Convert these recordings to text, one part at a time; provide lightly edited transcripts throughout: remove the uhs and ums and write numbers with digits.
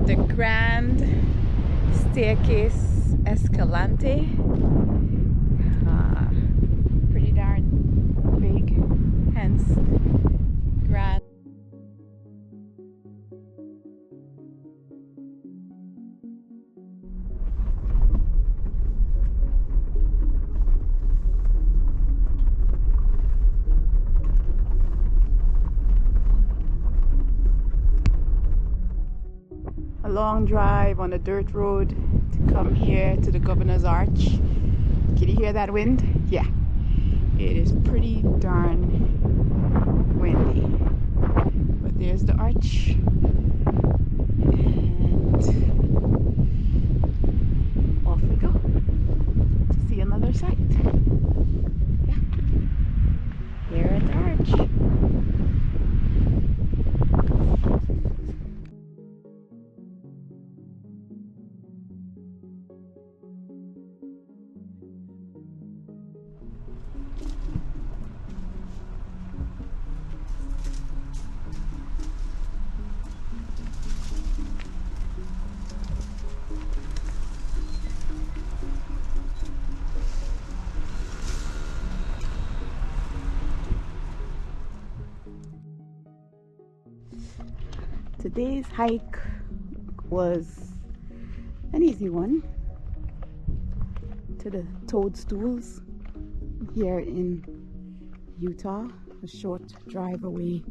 The Grand Staircase Escalante. Pretty darn big, hence grand. A long drive on a dirt road to come here to the Governor's Arch. Can you hear that wind? Yeah, it is pretty darn windy. But there's the arch, and off we go to see another site. Yeah, here at the arch. Today's hike was an easy one to the Toadstools here in Utah, a short drive away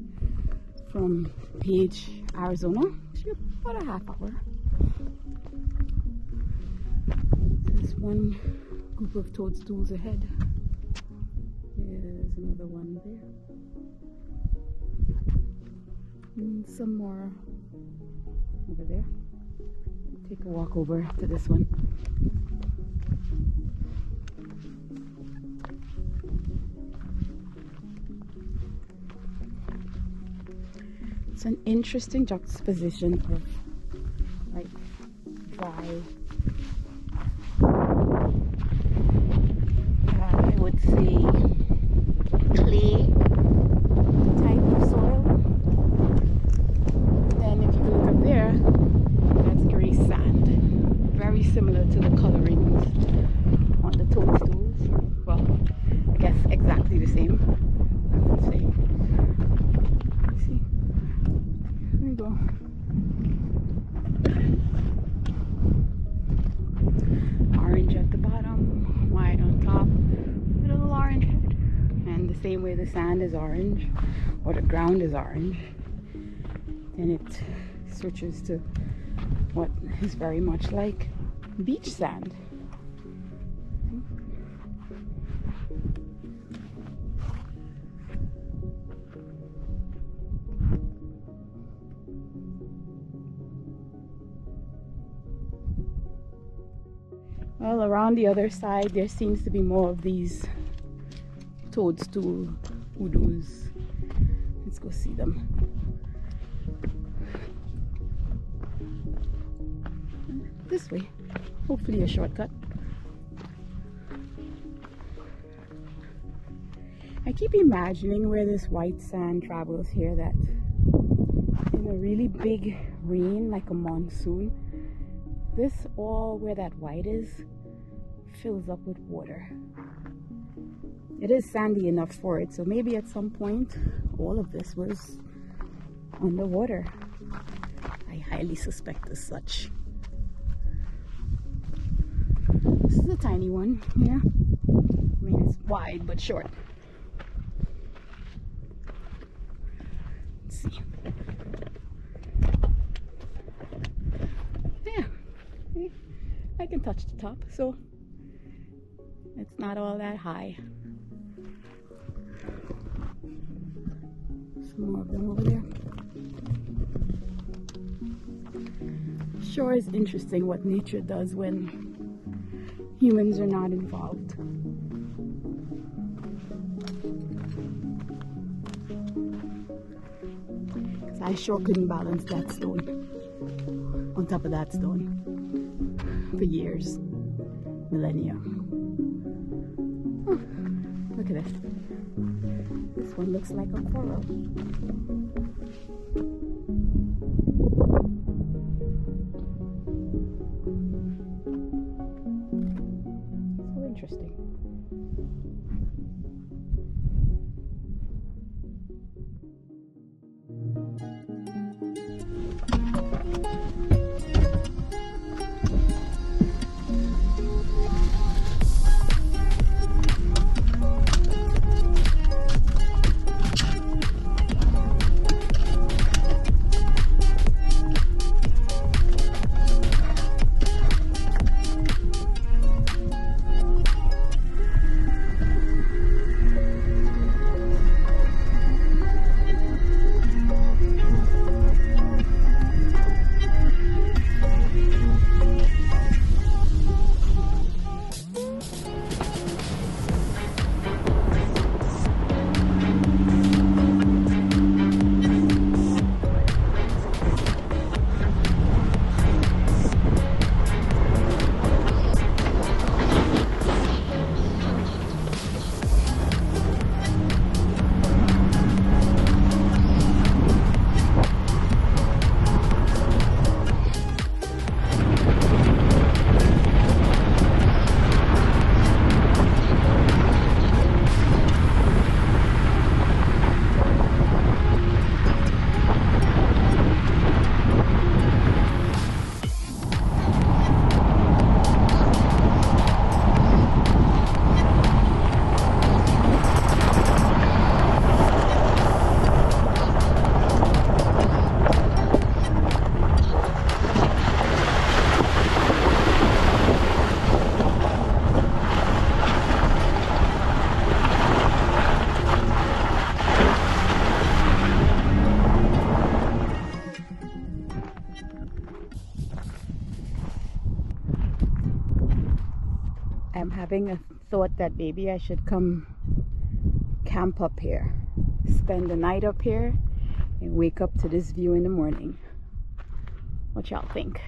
from Page, Arizona. About a half hour. There's one group of toadstools ahead. There's another one there. And some more over there. Take a walk over to this one. It's an interesting juxtaposition of like dry, I would say clay type of soil. Then if you look up there, that's gray sand, very similar to the colorings on the toadstools. Well, I guess exactly the same, I would say. See, here we go. Orange at the bottom, white on top, a little orange head. And the same way the sand is orange, or the ground is orange, then it switches to what is very much like beach sand. Well, around the other side, there seems to be more of these toadstool hoodoos. Let's go see them. This way. Hopefully a shortcut. I keep imagining where this white sand travels here, that in a really big rain, like a monsoon, this all where that white is fills up with water. It is sandy enough for it, so maybe at some point all of this was underwater. I highly suspect as such. This is a tiny one, yeah. I mean, it's wide but short. Let's see. Yeah, I can touch the top, so it's not all that high. Some more of them over there. Sure is interesting what nature does when humans are not involved. I sure couldn't balance that stone on top of that stone for years, millennia. Oh, look at this. This one looks like a coral. So interesting. I'm having a thought that maybe I should come camp up here, spend the night up here, and wake up to this view in the morning. What y'all think?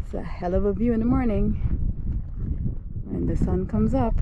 It's a hell of a view in the morning when the sun comes up.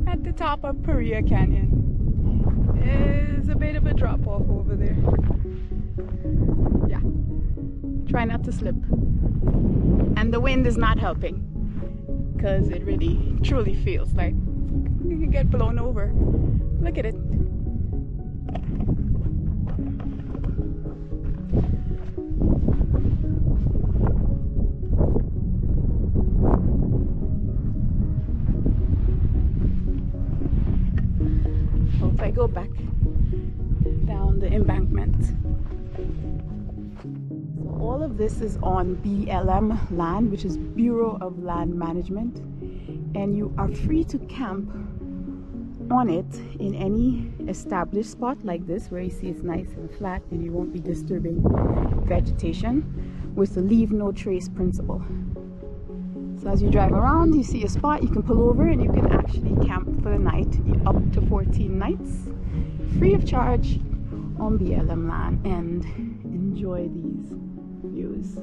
At the top of Paria Canyon. There's a bit of a drop off over there. Yeah. Try not to slip. And the wind is not helping, because it really truly feels like you can get blown over. Look at it. So if I go back down the embankment, all of this is on BLM land, which is Bureau of Land Management, and you are free to camp on it in any established spot like this, where you see it's nice and flat and you won't be disturbing vegetation, with the leave no trace principle. So as you drive around, you see a spot, you can pull over and you can actually camp for the night, up to 14 nights, free of charge on BLM land, and enjoy these views.